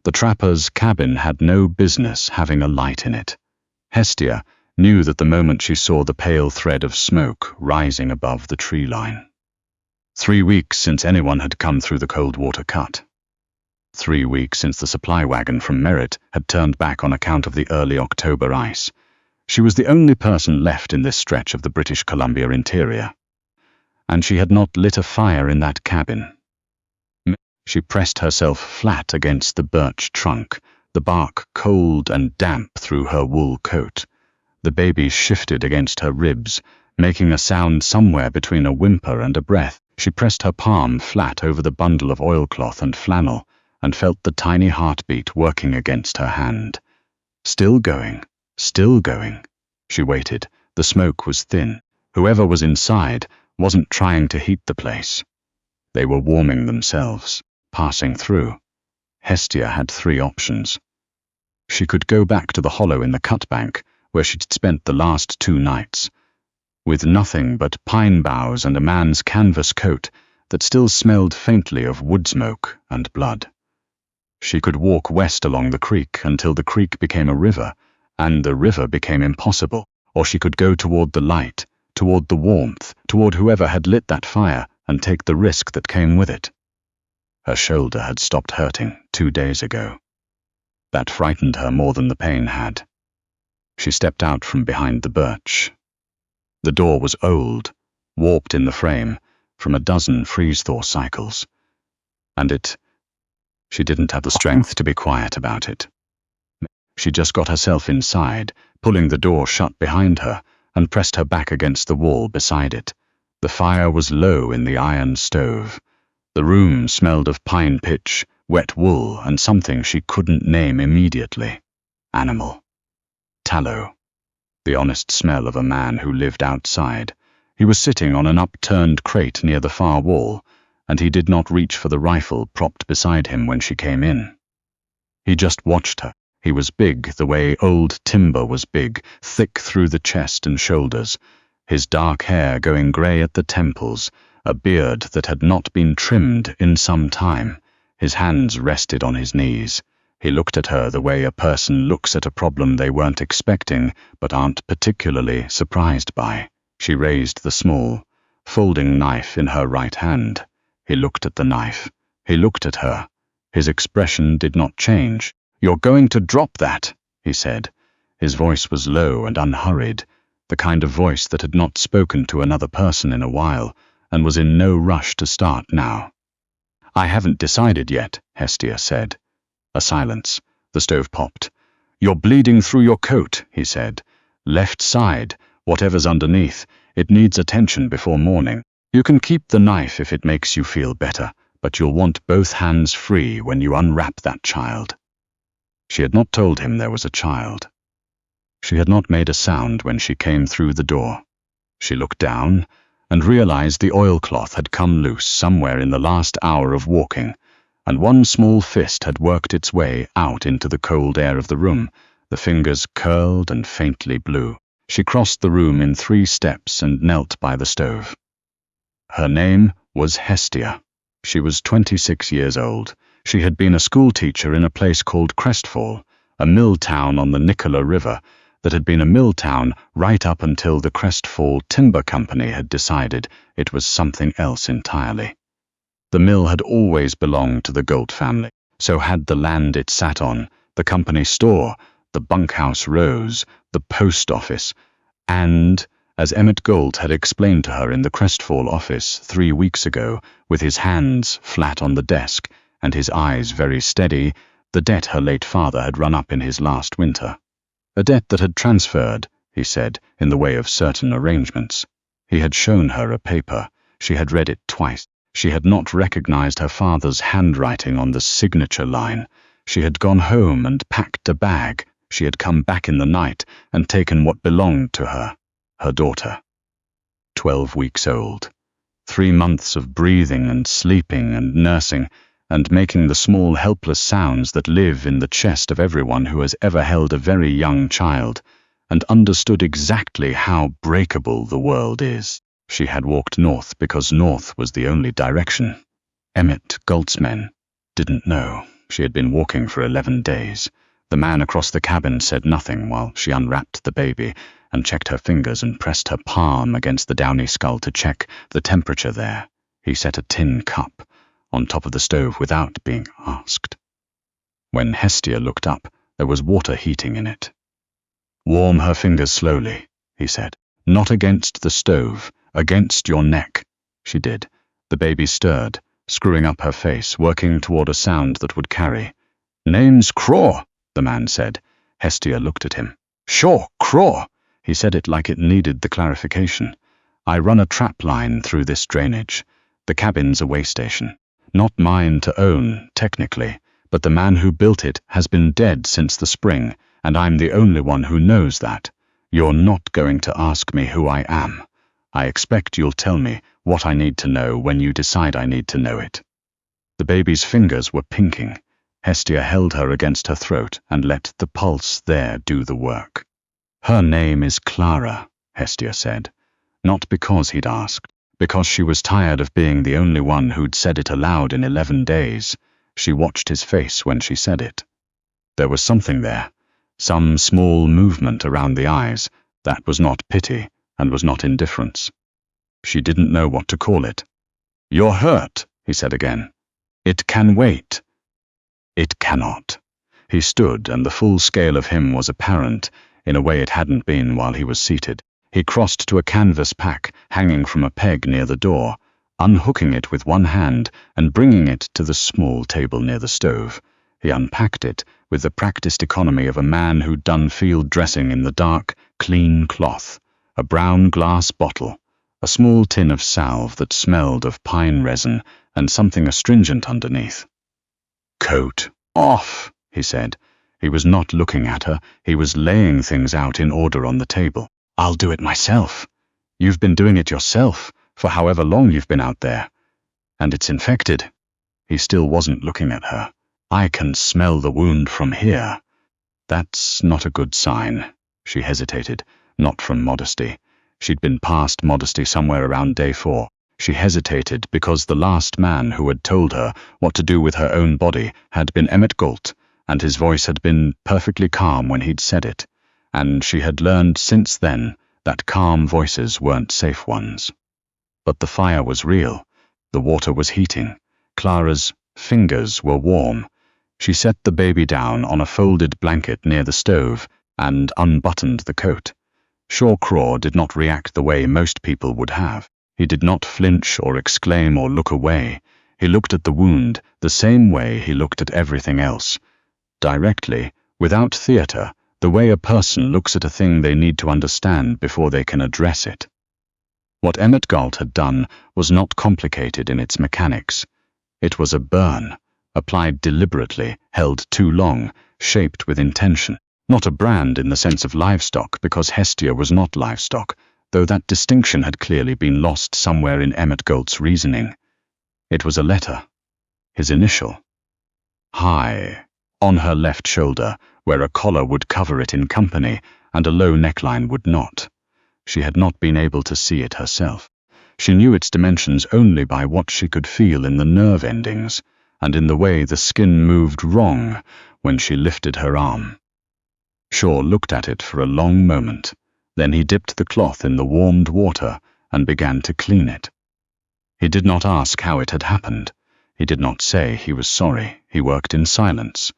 The trapper's cabin had no business having a light in it. Hestia knew that the moment she saw the pale thread of smoke rising above the tree line. 3 weeks since anyone had come through the Coldwater cut. 3 weeks since the supply wagon from Merritt had turned back on account of the early October ice. She was the only person left in this stretch of the British Columbia interior. And she had not lit a fire in that cabin. She pressed herself flat against the birch trunk, the bark cold and damp through her wool coat. The baby shifted against her ribs, making a sound somewhere between a whimper and a breath. She pressed her palm flat over the bundle of oilcloth and flannel, and felt the tiny heartbeat working against her hand. Still going, still going. She waited. The smoke was thin. Whoever was inside wasn't trying to heat the place. They were warming themselves, passing through. Hestia had 3 options. She could go back to the hollow in the cut bank, where she'd spent the last 2 nights, with nothing but pine boughs and a man's canvas coat that still smelled faintly of wood smoke and blood. She could walk west along the creek until the creek became a river, and the river became impossible, or she could go toward the light, toward the warmth, toward whoever had lit that fire, and take the risk that came with it. Her shoulder had stopped hurting 2 days ago. That frightened her more than the pain had. She stepped out from behind the birch. The door was old, warped in the frame, from a dozen freeze-thaw cycles. And she didn't have the strength to be quiet about it. She just got herself inside, pulling the door shut behind her, and pressed her back against the wall beside it. The fire was low in the iron stove. The room smelled of pine pitch, wet wool, and something she couldn't name immediately. Animal. Tallow. The honest smell of a man who lived outside. He was sitting on an upturned crate near the far wall, and he did not reach for the rifle propped beside him when she came in. He just watched her. He was big the way old timber was big, thick through the chest and shoulders, his dark hair going grey at the temples, a beard that had not been trimmed in some time. His hands rested on his knees. He looked at her the way a person looks at a problem they weren't expecting but aren't particularly surprised by. She raised the small, folding knife in her right hand. He looked at the knife. He looked at her. His expression did not change. "You're going to drop that," he said. His voice was low and unhurried, the kind of voice that had not spoken to another person in a while, and was in no rush to start now. "I haven't decided yet," Hestia said. A silence. The stove popped. "You're bleeding through your coat," he said. "Left side, whatever's underneath. It needs attention before morning. You can keep the knife if it makes you feel better, but you'll want both hands free when you unwrap that child." She had not told him there was a child. She had not made a sound when she came through the door. She looked down and realized the oilcloth had come loose somewhere in the last hour of walking, and one small fist had worked its way out into the cold air of the room, the fingers curled and faintly blue. She crossed the room in 3 steps and knelt by the stove. Her name was Hestia. She was 26 years old. She had been a schoolteacher in a place called Crestfall, a mill town on the Nicola River that had been a mill town right up until the Crestfall Timber Company had decided it was something else entirely. The mill had always belonged to the Gault family, so had the land it sat on, the company store, the bunkhouse rows, the post office, and, as Emmett Gault had explained to her in the Crestfall office 3 weeks ago, with his hands flat on the desk and his eyes very steady, the debt her late father had run up in his last winter. A debt that had transferred, he said, in the way of certain arrangements. He had shown her a paper. She had read it twice. She had not recognized her father's handwriting on the signature line. She had gone home and packed a bag. She had come back in the night and taken what belonged to her, her daughter. 12 weeks old. 3 months of breathing and sleeping and nursing, and making the small helpless sounds that live in the chest of everyone who has ever held a very young child, and understood exactly how breakable the world is. She had walked north because north was the only direction. Emmett Gault's men didn't know. She had been walking for 11 days. The man across the cabin said nothing while she unwrapped the baby and checked her fingers and pressed her palm against the downy skull to check the temperature there. He set a tin cup on top of the stove without being asked. When Hestia looked up, there was water heating in it. "Warm her fingers slowly," he said. "Not against the stove, against your neck." She did. The baby stirred, screwing up her face, working toward a sound that would carry. "Name's Craw," the man said. Hestia looked at him. "Sure, Craw." He said it like it needed the clarification. "I run a trap line through this drainage. The cabin's a waystation. Not mine to own, technically, but the man who built it has been dead since the spring, and I'm the only one who knows that. You're not going to ask me who I am. I expect you'll tell me what I need to know when you decide I need to know it." The baby's fingers were pinking. Hestia held her against her throat and let the pulse there do the work. "Her name is Clara," Hestia said. Not because he'd asked, because she was tired of being the only one who'd said it aloud in 11 days. She watched his face when she said it. There was something there, some small movement around the eyes that was not pity and was not indifference. She didn't know what to call it. "You're hurt," he said again. "It can wait." "It cannot." He stood, and the full scale of him was apparent in a way it hadn't been while he was seated. He crossed to a canvas pack hanging from a peg near the door, unhooking it with one hand and bringing it to the small table near the stove. He unpacked it with the practiced economy of a man who'd done field dressing in the dark, clean cloth. A brown glass bottle, a small tin of salve that smelled of pine resin, and something astringent underneath. "Coat off," he said. He was not looking at her, he was laying things out in order on the table. "I'll do it myself. You've been doing it yourself, for however long you've been out there. And it's infected." He still wasn't looking at her. "I can smell the wound from here." "That's not a good sign." She hesitated, not from modesty. She'd been past modesty somewhere around day 4. She hesitated because the last man who had told her what to do with her own body had been Emmett Gault, and his voice had been perfectly calm when he'd said it, and she had learned since then that calm voices weren't safe ones. But the fire was real. The water was heating. Clara's fingers were warm. She set the baby down on a folded blanket near the stove and unbuttoned the coat. Craw did not react the way most people would have. He did not flinch or exclaim or look away. He looked at the wound the same way he looked at everything else. Directly, without theater, the way a person looks at a thing they need to understand before they can address it. What Emmett Gault had done was not complicated in its mechanics. It was a burn, applied deliberately, held too long, shaped with intention. Not a brand in the sense of livestock, because Hestia was not livestock, though that distinction had clearly been lost somewhere in Emmett Gault's reasoning. It was a letter. His initial. High, on her left shoulder, where a collar would cover it in company and a low neckline would not. She had not been able to see it herself. She knew its dimensions only by what she could feel in the nerve endings, and in the way the skin moved wrong when she lifted her arm. Shaw looked at it for a long moment. Then he dipped the cloth in the warmed water and began to clean it. He did not ask how it had happened. He did not say he was sorry. He worked in silence,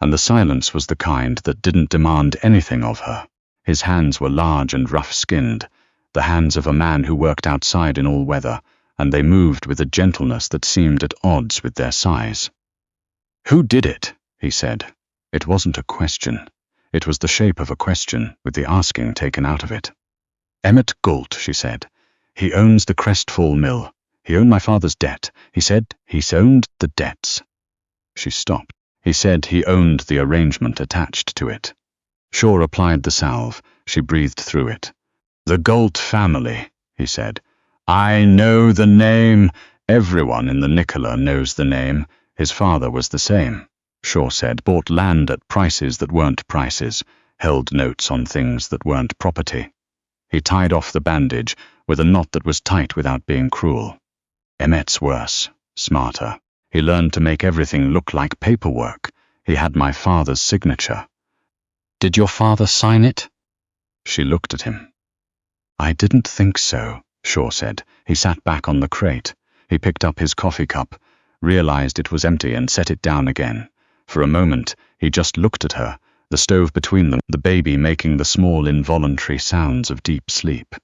and the silence was the kind that didn't demand anything of her. His hands were large and rough-skinned, the hands of a man who worked outside in all weather, and they moved with a gentleness that seemed at odds with their size. "Who did it?" he said. It wasn't a question. It was the shape of a question, with the asking taken out of it. "Emmett Gault," she said. "He owns the Crestfall mill. He owned my father's debt. He said he's owned the debts." She stopped. "He said he owned the arrangement attached to it." Shaw applied the salve. She breathed through it. "The Gault family," he said. "I know the name. Everyone in the Nicola knows the name. His father was the same," Shaw said. "Bought land at prices that weren't prices, held notes on things that weren't property." He tied off the bandage with a knot that was tight without being cruel. "Emmett's worse, smarter." He learned to make everything look like paperwork. He had my father's signature. Did your father sign it? She looked at him. I didn't think so, Shaw said. He sat back on the crate. He picked up his coffee cup, realized it was empty and set it down again. For a moment, he just looked at her, the stove between them, the baby making the small involuntary sounds of deep sleep.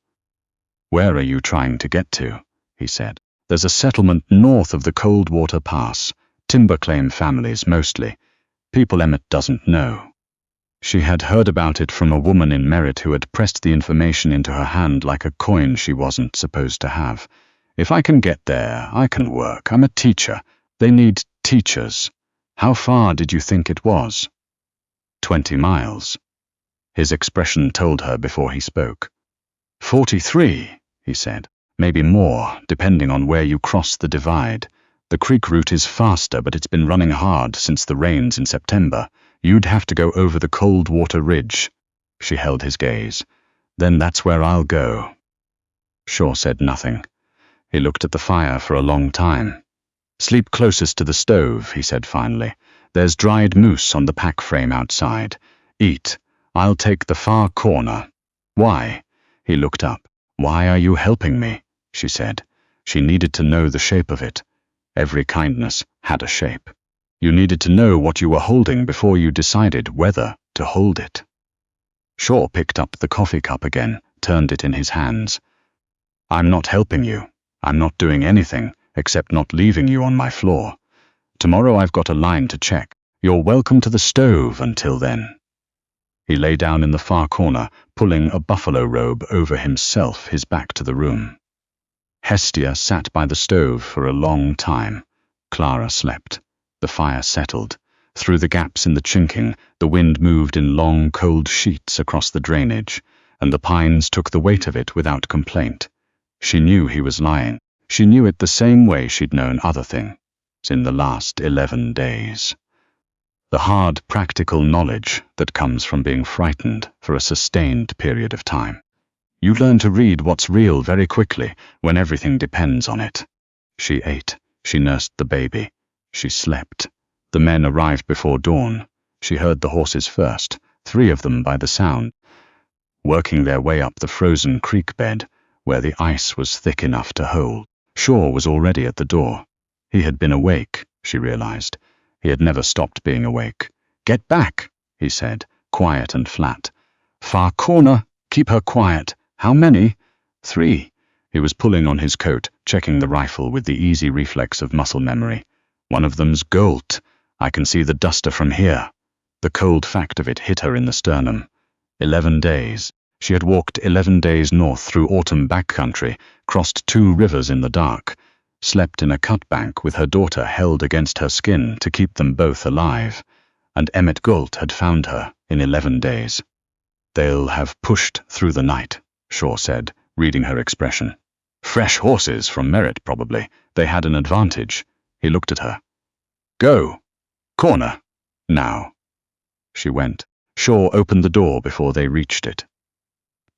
Where are you trying to get to? He said. There's a settlement north of the Coldwater Pass. Timber claim families, mostly. People Emmett doesn't know. She had heard about it from a woman in Merritt who had pressed the information into her hand like a coin she wasn't supposed to have. If I can get there, I can work. I'm a teacher. They need teachers. How far did you think it was? 20 miles. His expression told her before he spoke. 43, he said. Maybe more, depending on where you cross the divide. The creek route is faster, but it's been running hard since the rains in September. You'd have to go over the Coldwater Ridge. She held his gaze. Then that's where I'll go. Shaw said nothing. He looked at the fire for a long time. Sleep closest to the stove, he said finally. There's dried moose on the pack frame outside. Eat. I'll take the far corner. Why? He looked up. Why are you helping me? She said. She needed to know the shape of it. Every kindness had a shape. You needed to know what you were holding before you decided whether to hold it. Shaw picked up the coffee cup again, turned it in his hands. I'm not helping you. I'm not doing anything except not leaving you on my floor. Tomorrow I've got a line to check. You're welcome to the stove until then. He lay down in the far corner, pulling a buffalo robe over himself, his back to the room. Hestia sat by the stove for a long time. Clara slept. The fire settled. Through the gaps in the chinking, the wind moved in long, cold sheets across the drainage, and the pines took the weight of it without complaint. She knew he was lying. She knew it the same way she'd known other things in the last 11 days. The hard, practical knowledge that comes from being frightened for a sustained period of time. You learn to read what's real very quickly when everything depends on it. She ate. She nursed the baby. She slept. The men arrived before dawn. She heard the horses first, 3 of them by the sound, working their way up the frozen creek bed, where the ice was thick enough to hold. Shaw was already at the door. He had been awake, she realized. He had never stopped being awake. Get back, he said, quiet and flat. Far corner. Keep her quiet. How many? 3. He was pulling on his coat, checking the rifle with the easy reflex of muscle memory. One of them's Gault. I can see the duster from here. The cold fact of it hit her in the sternum. 11 days. She had walked 11 days north through autumn backcountry, crossed 2 rivers in the dark, slept in a cut bank with her daughter held against her skin to keep them both alive, and Emmett Gault had found her in 11 days. They'll have pushed through the night, Shaw said, reading her expression. Fresh horses from Merritt, probably. They had an advantage. He looked at her. Go. Corner. Now. She went. Shaw opened the door before they reached it.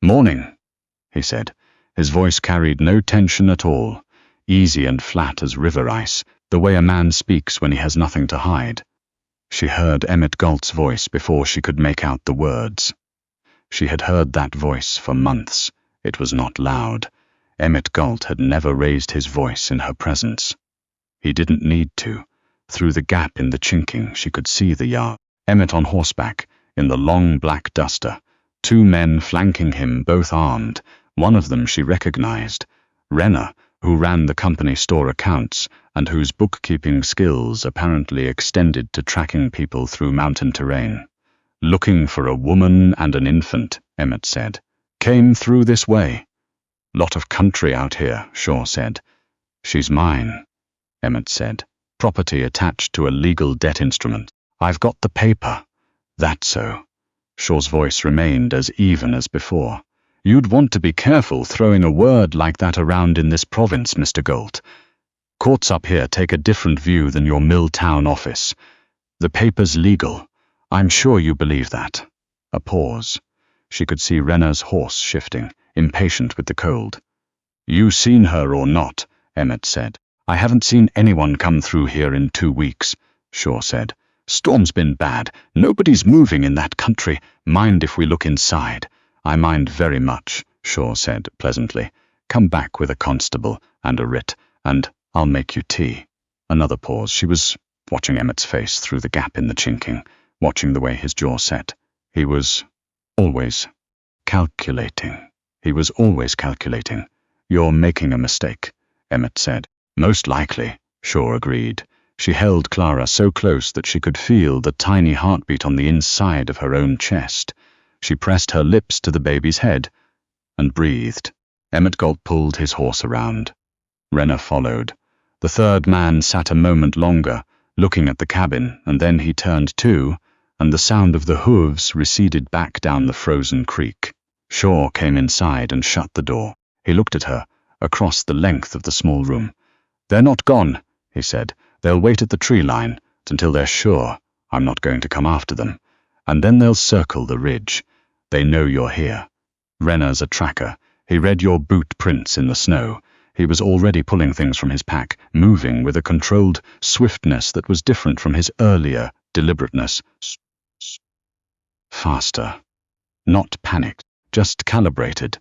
Morning, he said. His voice carried no tension at all, easy and flat as river ice, the way a man speaks when he has nothing to hide. She heard Emmett Gault's voice before she could make out the words. She had heard that voice for months. It was not loud. Emmett Gault had never raised his voice in her presence. He didn't need to. Through the gap in the chinking, she could see the yard. Emmett on horseback, in the long black duster. 2 men flanking him, both armed. One of them she recognized. Renner, who ran the company store accounts, and whose bookkeeping skills apparently extended to tracking people through mountain terrain. Looking for a woman and an infant, Emmett said. Came through this way. Lot of country out here, Shaw said. She's mine, Emmett said. Property attached to a legal debt instrument. I've got the paper. That's so. Shaw's voice remained as even as before. You'd want to be careful throwing a word like that around in this province, Mr. Gault. Courts up here take a different view than your Milltown office. The paper's legal. I'm sure you believe that. A pause. She could see Renner's horse shifting, impatient with the cold. You seen her or not, Emmett said. I haven't seen anyone come through here in 2 weeks, Shaw said. Storm's been bad. Nobody's moving in that country. Mind if we look inside? I mind very much, Shaw said pleasantly. Come back with a constable and a writ, and I'll make you tea. Another pause. She was watching Emmett's face through the gap in the chinking, watching the way his jaw set. He was always calculating. He was always calculating. You're making a mistake, Emmett said. Most likely, Shaw agreed. She held Clara so close that she could feel the tiny heartbeat on the inside of her own chest. She pressed her lips to the baby's head and breathed. Emmett Gault pulled his horse around. Renner followed. The third man sat a moment longer, looking at the cabin, and then he turned too, and the sound of the hooves receded back down the frozen creek. Shaw came inside and shut the door. He looked at her, across the length of the small room. They're not gone, he said. They'll wait at the tree line until they're sure I'm not going to come after them. And then they'll circle the ridge. They know you're here. Renner's a tracker. He read your boot prints in the snow. He was already pulling things from his pack, moving with a controlled swiftness that was different from his earlier deliberateness. Faster. Not panicked, just calibrated.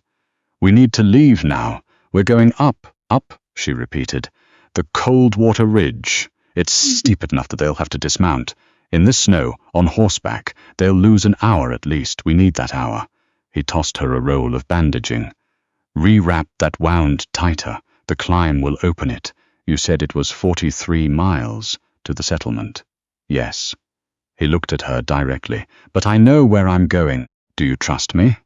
We need to leave now. We're going up, she repeated. The Coldwater Ridge. It's steep enough that they'll have to dismount. In this snow, on horseback, they'll lose an hour at least. We need that hour. He tossed her a roll of bandaging. Rewrap that wound tighter. The climb will open it. You said it was 43 miles to the settlement. Yes. He looked at her directly. But I know where I'm going. Do you trust me?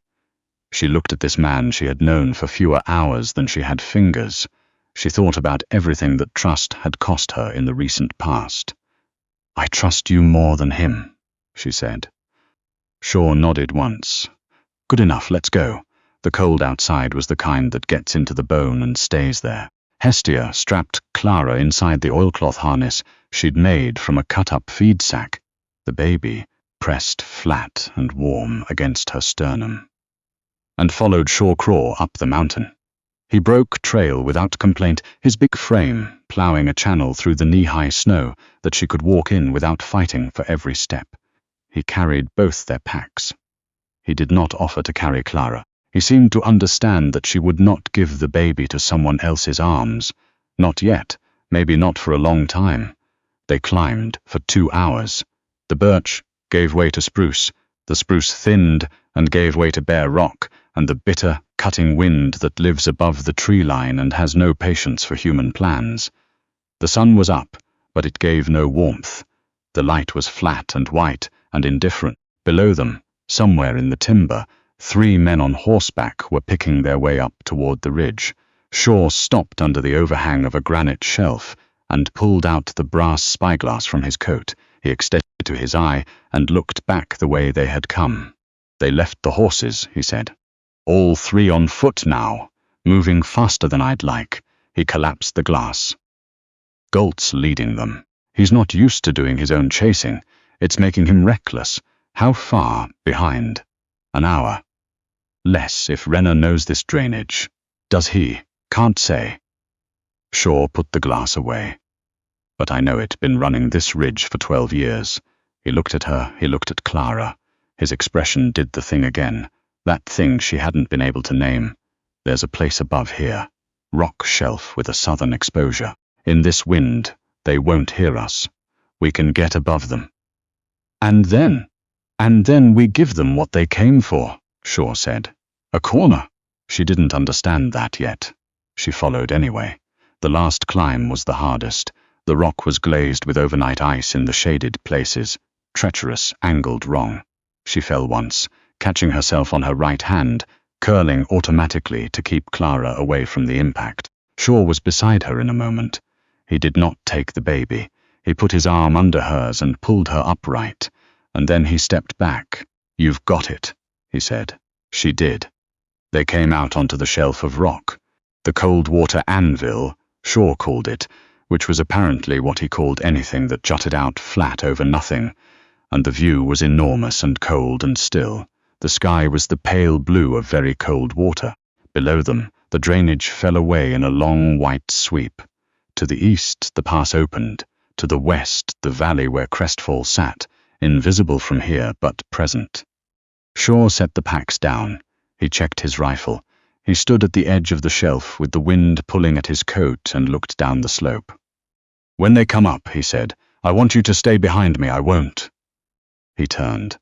She looked at this man she had known for fewer hours than she had fingers. She thought about everything that trust had cost her in the recent past. I trust you more than him, she said. Shaw nodded once. Good enough, let's go. The cold outside was the kind that gets into the bone and stays there. Hestia strapped Clara inside the oilcloth harness she'd made from a cut-up feed sack. The baby pressed flat and warm against her sternum, and followed Craw up the mountain. He broke trail without complaint, his big frame ploughing a channel through the knee-high snow that she could walk in without fighting for every step. He carried both their packs. He did not offer to carry Clara. He seemed to understand that she would not give the baby to someone else's arms. Not yet, maybe not for a long time. They climbed for 2 hours. The birch gave way to spruce. The spruce thinned and gave way to bare rock, and the bitter, cutting wind that lives above the tree line and has no patience for human plans. The sun was up, but it gave no warmth. The light was flat and white and indifferent. Below them, somewhere in the timber, 3 men on horseback were picking their way up toward the ridge. Shaw stopped under the overhang of a granite shelf and pulled out the brass spyglass from his coat. He extended it to his eye and looked back the way they had come. They left the horses, he said. All 3 on foot now, moving faster than I'd like. He collapsed the glass. Gault's leading them. He's not used to doing his own chasing. It's making him reckless. How far behind? An hour. Less if Renner knows this drainage. Does he? Can't say. Shaw put the glass away. But I know it, been running this ridge for 12 years. He looked at her, he looked at Clara. His expression did the thing again. That thing she hadn't been able to name. There's a place above here. Rock shelf with a southern exposure. In this wind, they won't hear us. We can get above them. And then we give them what they came for, Shaw said. A corner. She didn't understand that yet. She followed anyway. The last climb was the hardest. The rock was glazed with overnight ice in the shaded places. Treacherous, angled wrong. She fell once, catching herself on her right hand, curling automatically to keep Clara away from the impact. Shaw was beside her in a moment. He did not take the baby. He put his arm under hers and pulled her upright, and then he stepped back. You've got it, he said. She did. They came out onto the shelf of rock. The Coldwater Anvil, Shaw called it, which was apparently what he called anything that jutted out flat over nothing, and the view was enormous and cold and still. The sky was the pale blue of very cold water. Below them, the drainage fell away in a long white sweep. To the east, the pass opened. To the west, the valley where Crestfall sat, invisible from here but present. Shaw set the packs down. He checked his rifle. He stood at the edge of the shelf with the wind pulling at his coat and looked down the slope. "When they come up," he said, "I want you to stay behind me. I won't." He turned.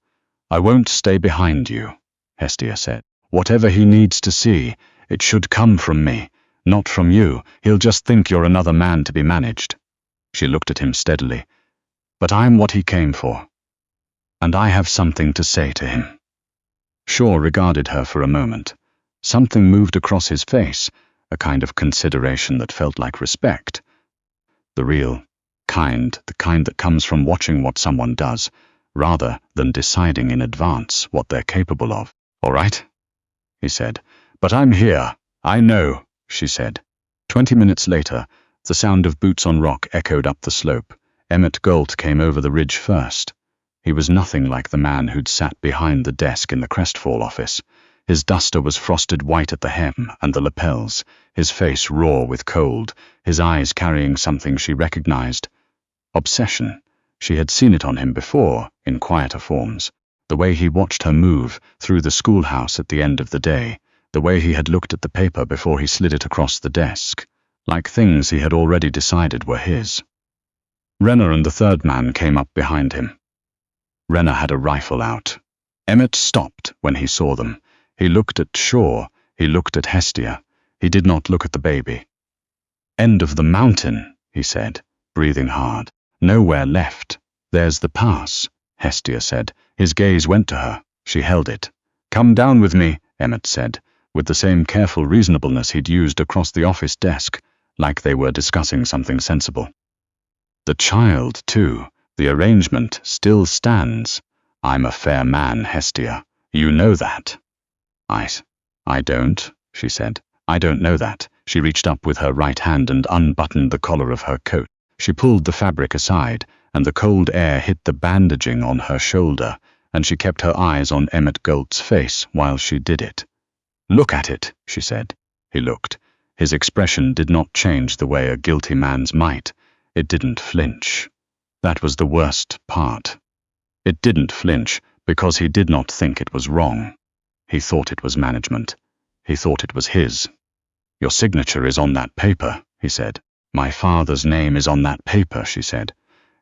"I won't stay behind you," Hestia said. "Whatever he needs to see, it should come from me, not from you. He'll just think you're another man to be managed." She looked at him steadily. "But I'm what he came for. And I have something to say to him." Shaw regarded her for a moment. Something moved across his face, a kind of consideration that felt like respect. The real kind, the kind that comes from watching what someone does, rather than deciding in advance what they're capable of. "All right," he said. "But I'm here. I know," she said. 20 minutes later, the sound of boots on rock echoed up the slope. Emmett Gault came over the ridge first. He was nothing like the man who'd sat behind the desk in the Crestfall office. His duster was frosted white at the hem and the lapels, his face raw with cold, his eyes carrying something she recognized. Obsession. She had seen it on him before, in quieter forms. The way he watched her move through the schoolhouse at the end of the day, the way he had looked at the paper before he slid it across the desk, like things he had already decided were his. Renner and the third man came up behind him. Renner had a rifle out. Emmett stopped when he saw them. He looked at Shaw. He looked at Hestia. He did not look at the baby. "End of the mountain," he said, breathing hard. "Nowhere left. There's the pass," Hestia said. His gaze went to her. She held it. "Come down with me," Emmett said, with the same careful reasonableness he'd used across the office desk, like they were discussing something sensible. "The child, too. The arrangement still stands. I'm a fair man, Hestia. You know that." I don't," she said. "I don't know that." She reached up with her right hand and unbuttoned the collar of her coat. She pulled the fabric aside, and the cold air hit the bandaging on her shoulder, and she kept her eyes on Emmett Gault's face while she did it. "Look at it," she said. He looked. His expression did not change the way a guilty man's might. It didn't flinch. That was the worst part. It didn't flinch because he did not think it was wrong. He thought it was management. He thought it was his. "Your signature is on that paper," he said. "My father's name is on that paper," she said.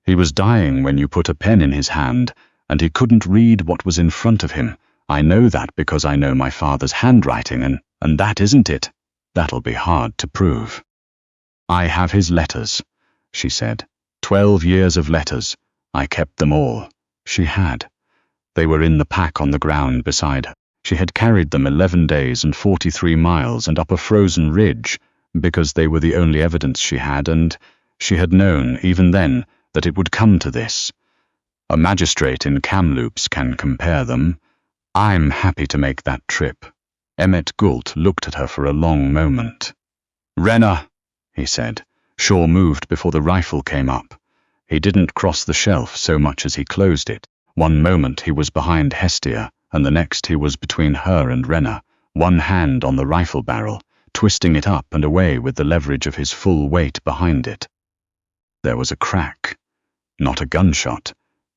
"He was dying when you put a pen in his hand, and he couldn't read what was in front of him. I know that because I know my father's handwriting, and that isn't it. That'll be hard to prove." "I have his letters," she said. 12 years of letters. I kept them all." She had. They were in the pack on the ground beside her. She had carried them 11 days and 43 miles and up a frozen ridge, because they were the only evidence she had, and she had known, even then, that it would come to this. A magistrate in Kamloops can compare them. I'm happy to make that trip. Emmett Gault looked at her for a long moment. "Renner," he said. Shaw moved before the rifle came up. He didn't cross the shelf so much as he closed it. One moment he was behind Hestia, and the next he was between her and Renner, one hand on the rifle barrel, twisting it up and away with the leverage of his full weight behind it. There was a crack. Not a gunshot.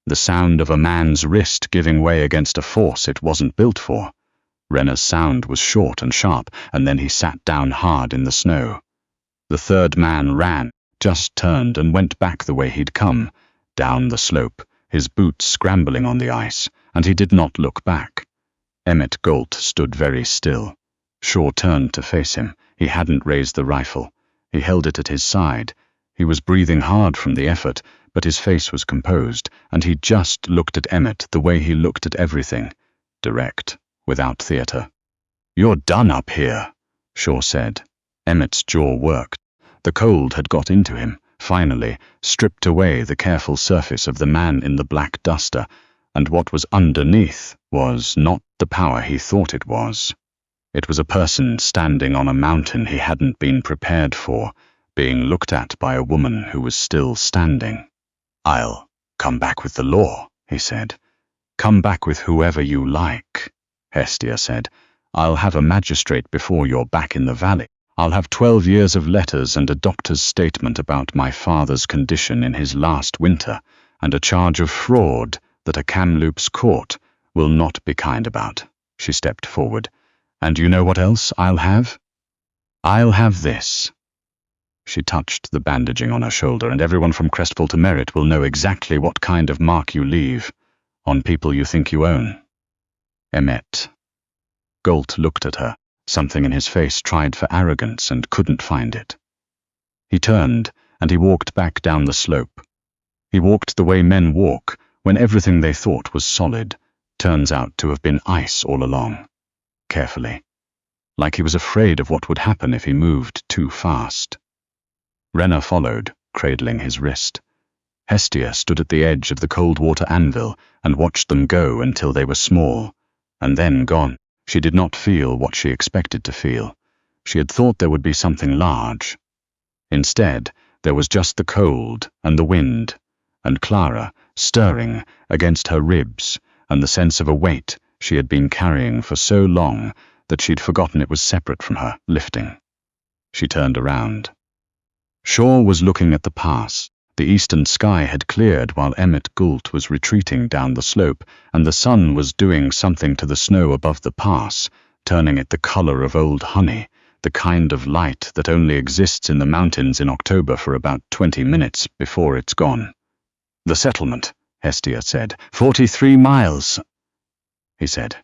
The sound of a man's wrist giving way against a force it wasn't built for. Renner's sound was short and sharp, and then he sat down hard in the snow. The third man ran, just turned and went back the way he'd come, down the slope, his boots scrambling on the ice, and he did not look back. Emmett Gault stood very still. Shaw turned to face him. He hadn't raised the rifle. He held it at his side. He was breathing hard from the effort, but his face was composed, and he just looked at Emmett the way he looked at everything, direct, without theater. "You're done up here," Shaw said. Emmett's jaw worked. The cold had got into him, finally, stripped away the careful surface of the man in the black duster, and what was underneath was not the power he thought it was. It was a person standing on a mountain he hadn't been prepared for, being looked at by a woman who was still standing. "I'll come back with the law," he said. "Come back with whoever you like," Hestia said. "I'll have a magistrate before you're back in the valley. I'll have 12 years of letters and a doctor's statement about my father's condition in his last winter, and a charge of fraud that a Kamloops court will not be kind about. She stepped forward. And you know what else I'll have? I'll have this. She touched the bandaging on her shoulder, and everyone from Crestful to Merritt will know exactly what kind of mark you leave on people you think you own. Emmett. Gault looked at her. Something in his face tried for arrogance and couldn't find it. He turned, and he walked back down the slope. He walked the way men walk when everything they thought was solid turns out to have been ice all along. Carefully, like he was afraid of what would happen if he moved too fast. Renner followed, cradling his wrist. Hestia stood at the edge of the Coldwater anvil and watched them go until they were small, and then gone. She did not feel what she expected to feel. She had thought there would be something large. Instead, there was just the cold and the wind, and Clara stirring against her ribs, and the sense of a weight she had been carrying for so long that she'd forgotten it was separate from her, lifting. She turned around. Shaw was looking at the pass. The eastern sky had cleared while Emmett Gault was retreating down the slope, and the sun was doing something to the snow above the pass, turning it the color of old honey, the kind of light that only exists in the mountains in October for about 20 minutes before it's gone. The settlement, Hestia said. 43 miles, he said.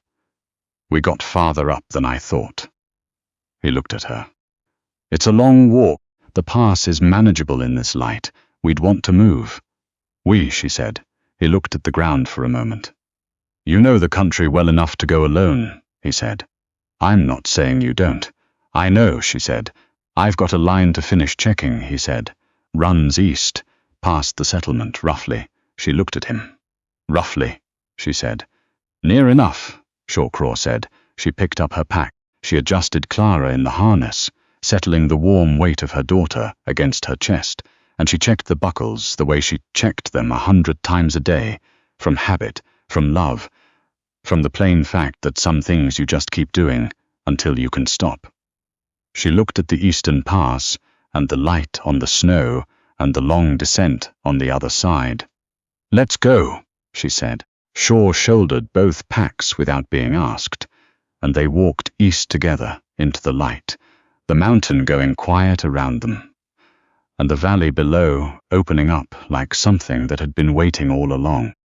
We got farther up than I thought. He looked at her. It's a long walk. The pass is manageable in this light. We'd want to move. We, she said. He looked at the ground for a moment. You know the country well enough to go alone, he said. I'm not saying you don't. I know, she said. I've got a line to finish checking, he said. Runs east, past the settlement, roughly. She looked at him. Roughly, she said. Near enough, Craw said. She picked up her pack. She adjusted Clara in the harness, settling the warm weight of her daughter against her chest, and she checked the buckles the way she checked them 100 times a day, from habit, from love, from the plain fact that some things you just keep doing until you can stop. She looked at the eastern pass, and the light on the snow, and the long descent on the other side. Let's go, she said. Shaw shouldered both packs without being asked, and they walked east together into the light, the mountain going quiet around them, and the valley below opening up like something that had been waiting all along.